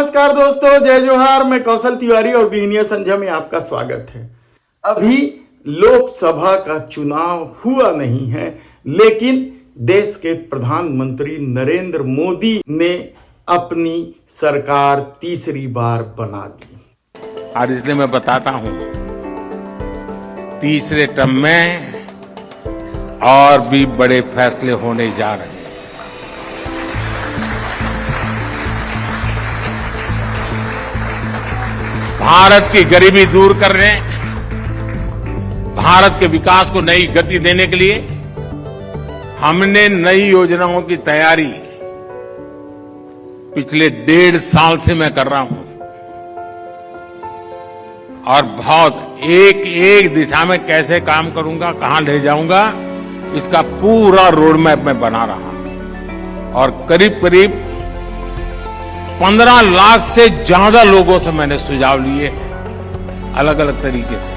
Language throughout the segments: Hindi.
नमस्कार दोस्तों, जय जोहार। मैं कौशल तिवारी और बिहनिया संध्या में आपका स्वागत है। अभी लोकसभा का चुनाव हुआ नहीं है, लेकिन देश के प्रधानमंत्री नरेंद्र मोदी ने अपनी सरकार तीसरी बार बना दी। और इसलिए मैं बताता हूं, तीसरे टर्म में और भी बड़े फैसले होने जा रहे हैं। भारत की गरीबी दूर करने, भारत के विकास को नई गति देने के लिए हमने नई योजनाओं की तैयारी पिछले 1.5 साल से मैं कर रहा हूं और बहुत एक एक दिशा में कैसे काम करूंगा, कहां ले जाऊंगा, इसका पूरा रोड मैप मैं बना रहा हूं। और करीब करीब 15 लाख से ज्यादा लोगों से मैंने सुझाव लिए हैं, अलग अलग तरीके से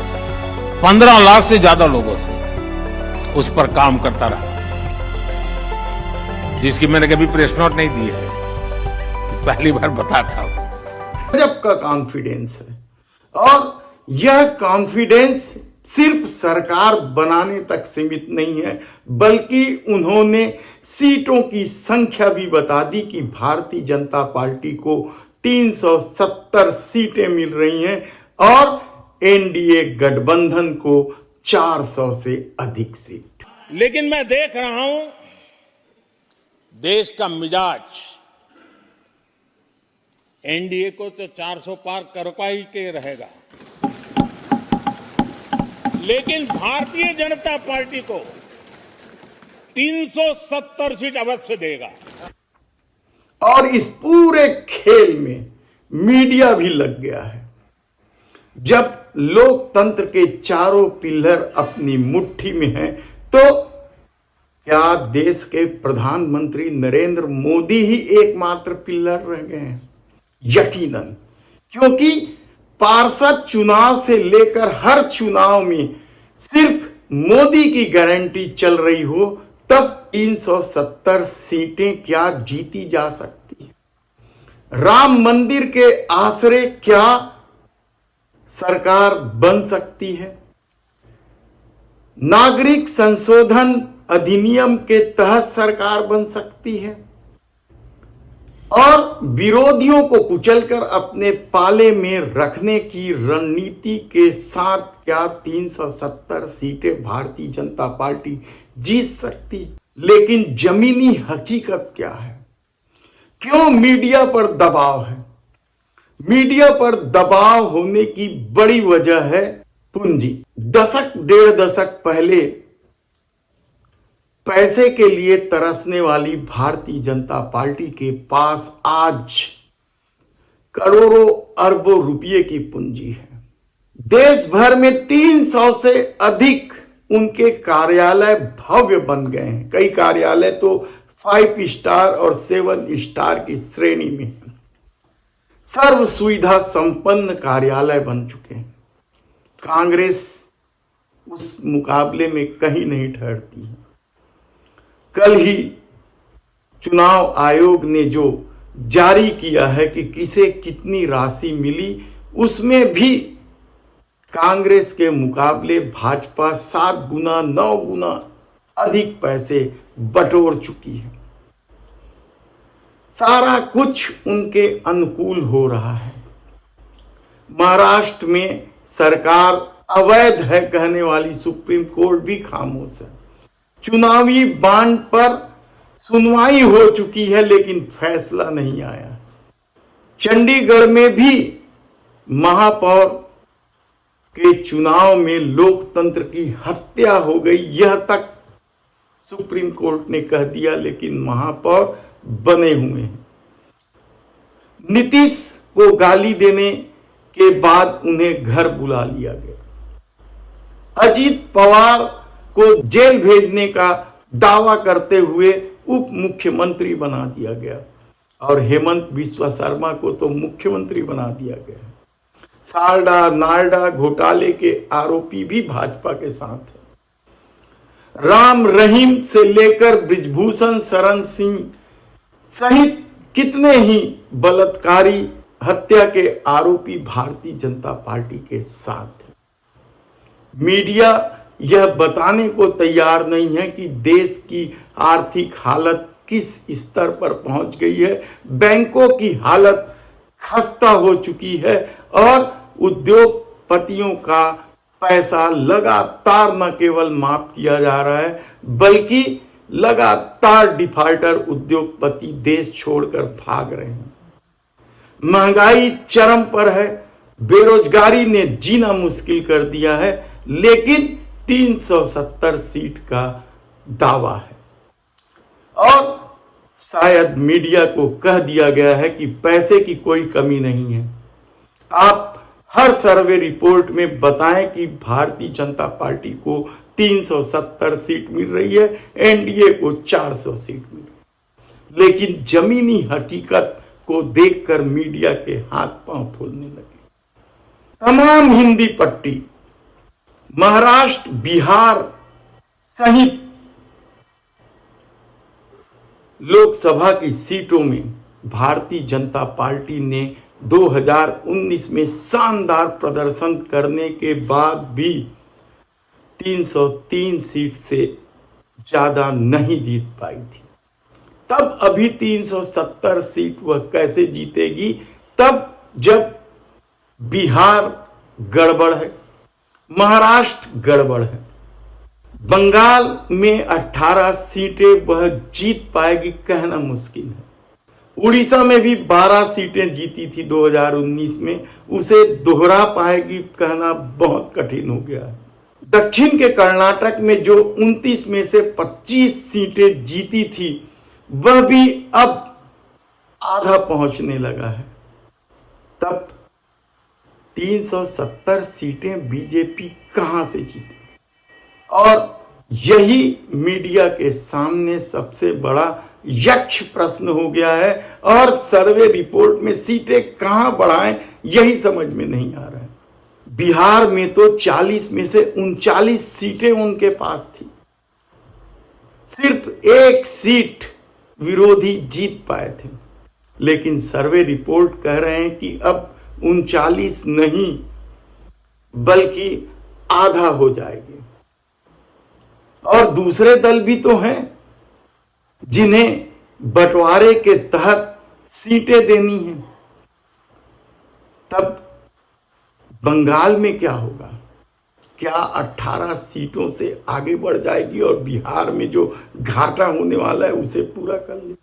15 लाख से ज्यादा लोगों से उस पर काम करता रहा, जिसकी मैंने कभी प्रेस नोट नहीं दी है, पहली बार बताता हूं। गजब का कॉन्फिडेंस है, और यह कॉन्फिडेंस सिर्फ सरकार बनाने तक सीमित नहीं है, बल्कि उन्होंने सीटों की संख्या भी बता दी कि भारतीय जनता पार्टी को 370 सीटें मिल रही हैं और एनडीए गठबंधन को 400 से अधिक सीट। लेकिन मैं देख रहा हूं देश का मिजाज एनडीए को तो 400 पार कर पाई के रहेगा, लेकिन भारतीय जनता पार्टी को 370 सीट अवश्य देगा। और इस पूरे खेल में मीडिया भी लग गया है। जब लोकतंत्र के चारों पिलर अपनी मुट्ठी में हैं, तो क्या देश के प्रधानमंत्री नरेंद्र मोदी ही एकमात्र पिलर रह गए हैं? यकीनन, क्योंकि पार्षद चुनाव से लेकर हर चुनाव में सिर्फ मोदी की गारंटी चल रही हो, तब 370 सीटें क्या जीती जा सकती है? राम मंदिर के आसरे क्या सरकार बन सकती है? नागरिक संशोधन अधिनियम के तहत सरकार बन सकती है? और विरोधियों को कुचलकर अपने पाले में रखने की रणनीति के साथ क्या 370 सीटें भारतीय जनता पार्टी जीत सकती? लेकिन जमीनी हकीकत क्या है? क्यों मीडिया पर दबाव है? मीडिया पर दबाव होने की बड़ी वजह है पूंजी। दशक 1.5 दशक पहले पैसे के लिए तरसने वाली भारतीय जनता पार्टी के पास आज करोड़ों अरबों रुपये की पूंजी है। देश भर में 300 से अधिक उनके कार्यालय भव्य बन गए हैं। कई कार्यालय तो 5 स्टार और 7 स्टार की श्रेणी में है। सर्व सुविधा संपन्न कार्यालय बन चुके हैं। कांग्रेस उस मुकाबले में कहीं नहीं ठहरती है। कल ही चुनाव आयोग ने जो जारी किया है कि किसे कितनी राशि मिली, उसमें भी कांग्रेस के मुकाबले भाजपा 7 गुना 9 गुना अधिक पैसे बटोर चुकी है। सारा कुछ उनके अनुकूल हो रहा है। महाराष्ट्र में सरकार अवैध है कहने वाली सुप्रीम कोर्ट भी खामोश है। चुनावी बांड पर सुनवाई हो चुकी है, लेकिन फैसला नहीं आया। चंडीगढ़ में भी महापौर के चुनाव में लोकतंत्र की हत्या हो गई, यह तक सुप्रीम कोर्ट ने कह दिया, लेकिन महापौर बने हुए हैं। नीतीश को गाली देने के बाद उन्हें घर बुला लिया गया। अजीत पवार को जेल भेजने का दावा करते हुए उप मुख्यमंत्री बना दिया गया, और हेमंत बिस्वा शर्मा को तो मुख्यमंत्री बना दिया गया। सारडा नारडा घोटाले के आरोपी भी भाजपा के साथ है। राम रहीम से लेकर ब्रिजभूषण शरण सिंह सहित कितने ही बलात्कारी हत्या के आरोपी भारतीय जनता पार्टी के साथ है। मीडिया यह बताने को तैयार नहीं है कि देश की आर्थिक हालत किस स्तर पर पहुंच गई है। बैंकों की हालत खस्ता हो चुकी है और उद्योगपतियों का पैसा लगातार न केवल माफ किया जा रहा है बल्कि लगातार डिफाल्टर उद्योगपति देश छोड़कर भाग रहे हैं। महंगाई चरम पर है, बेरोजगारी ने जीना मुश्किल कर दिया है, लेकिन 370 सीट का दावा है और शायद मीडिया को कह दिया गया है कि पैसे की कोई कमी नहीं है। आप हर सर्वे रिपोर्ट में बताएं कि भारतीय जनता पार्टी को 370 सीट मिल रही है, एनडीए को 400 सीट मिल रही है, लेकिन जमीनी हकीकत को देखकर मीडिया के हाथ पांव फूलने लगे। तमाम हिंदी पट्टी महाराष्ट्र, बिहार सहित लोकसभा की सीटों में भारतीय जनता पार्टी ने 2019 में शानदार प्रदर्शन करने के बाद भी 303 सीट से ज्यादा नहीं जीत पाई थी। तब अभी 370 सीट वह कैसे जीतेगी? तब जब बिहार गड़बड़ है, महाराष्ट्र गड़बड़ है, बंगाल में 18 सीटें वह जीत पाएगी कहना मुश्किल है। उड़ीसा में भी 12 सीटें जीती थी 2019 में, उसे दोहरा पाएगी कहना बहुत कठिन हो गया है। दक्षिण के कर्नाटक में जो 29 में से 25 सीटें जीती थी वह भी अब आधा पहुंचने लगा है। तब 370 सीटें बीजेपी कहां से जीती? और यही मीडिया के सामने सबसे बड़ा यक्ष प्रश्न हो गया है और सर्वे रिपोर्ट में सीटें कहां बढ़ाएं यही समझ में नहीं आ रहा है। बिहार में तो 40 में से 39 सीटें उनके पास थी, सिर्फ एक सीट विरोधी जीत पाए थे, लेकिन सर्वे रिपोर्ट कह रहे हैं कि अब 39 नहीं बल्कि आधा हो जाएगी। और दूसरे दल भी तो हैं जिन्हें बंटवारे के तहत सीटें देनी हैं। तब बंगाल में क्या होगा? क्या 18 सीटों से आगे बढ़ जाएगी और बिहार में जो घाटा होने वाला है उसे पूरा कर ले?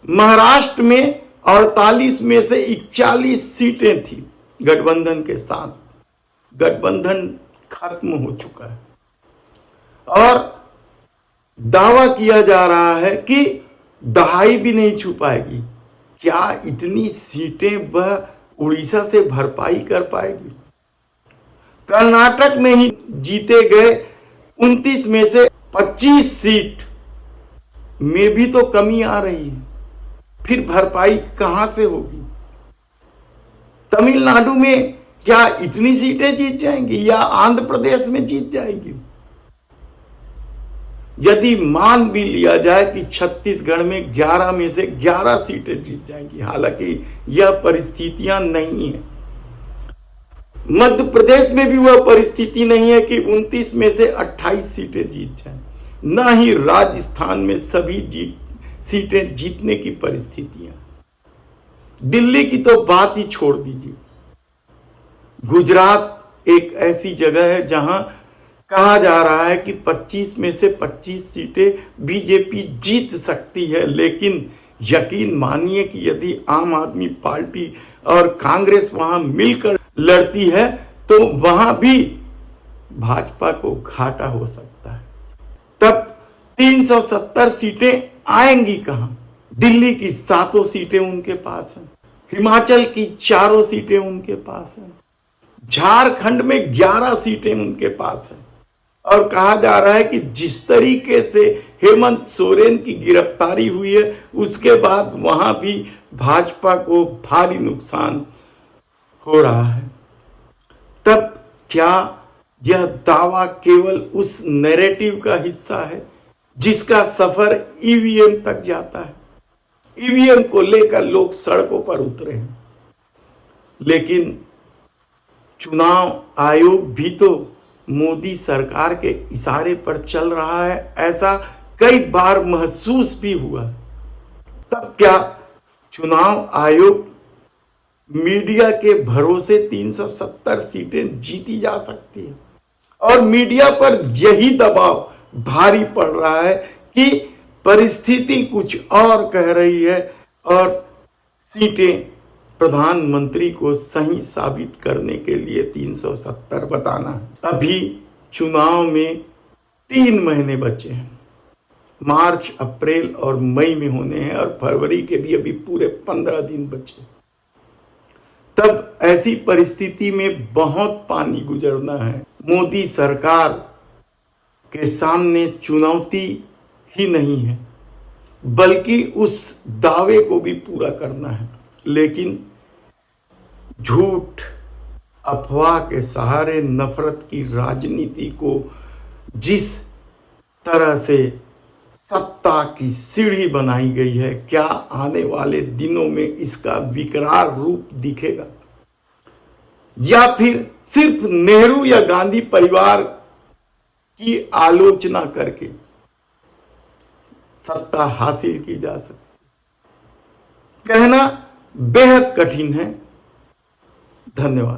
महाराष्ट्र में 48 में से 41 सीटें थी गठबंधन के साथ, गठबंधन खत्म हो चुका है और दावा किया जा रहा है कि दहाई भी नहीं छू पाएगी। क्या इतनी सीटें वह उड़ीसा से भरपाई कर पाएगी? कर्नाटक में ही जीते गए 29 में से 25 सीट में भी तो कमी आ रही है, फिर भरपाई कहां से होगी? तमिलनाडु में क्या इतनी सीटें जीत जाएंगी या आंध्र प्रदेश में जीत जाएगी? यदि मान भी लिया जाए कि छत्तीसगढ़ में 11 में से 11 सीटें जीत जाएंगी, हालांकि यह परिस्थितियां नहीं है। मध्य प्रदेश में भी वह परिस्थिति नहीं है कि 29 में से 28 सीटें जीत जाएं, ना ही राजस्थान में सभी सीटें जीतने की परिस्थितियां। दिल्ली की तो बात ही छोड़ दीजिए। गुजरात एक ऐसी जगह है जहां कहा जा रहा है कि 25 में से 25 सीटें बीजेपी जीत सकती है, लेकिन यकीन मानिए कि यदि आम आदमी पार्टी और कांग्रेस वहां मिलकर लड़ती है तो वहां भी भाजपा को घाटा हो सकता है। तब 370 सीटें आएंगी कहां? दिल्ली की 7 सीटें उनके पास हैं, हिमाचल की 4 सीटें उनके पास हैं, झारखंड में 11 सीटें उनके पास हैं और कहा जा रहा है कि जिस तरीके से हेमंत सोरेन की गिरफ्तारी हुई है उसके बाद वहां भी भाजपा को भारी नुकसान हो रहा है। तब क्या यह दावा केवल उस नैरेटिव का हिस्सा है जिसका सफर ईवीएम तक जाता है? ईवीएम को लेकर लोग सड़कों पर उतरे हैं। लेकिन चुनाव आयोग भी तो मोदी सरकार के इशारे पर चल रहा है, ऐसा कई बार महसूस भी हुआ। तब क्या चुनाव आयोग मीडिया के भरोसे 370 सीटें जीती जा सकती है? और मीडिया पर यही दबाव भारी पड़ रहा है कि परिस्थिति कुछ और कह रही है और सीटें प्रधानमंत्री को सही साबित करने के लिए 370 बताना है। अभी चुनाव में 3 महीने बचे हैं। मार्च, अप्रैल और मई में होने हैं और फरवरी के भी अभी पूरे 15 दिन बचे। तब ऐसी परिस्थिति में बहुत पानी गुजरना है। मोदी सरकार के सामने चुनौती ही नहीं है, बल्कि उस दावे को भी पूरा करना है। लेकिन झूठ, अफवाह के सहारे नफरत की राजनीति को जिस तरह से सत्ता की सीढ़ी बनाई गई है, क्या आने वाले दिनों में इसका विकराल रूप दिखेगा? या फिर सिर्फ नेहरू या गांधी परिवार की आलोचना करके सत्ता हासिल की जा सकती? कहना बेहद कठिन है। धन्यवाद।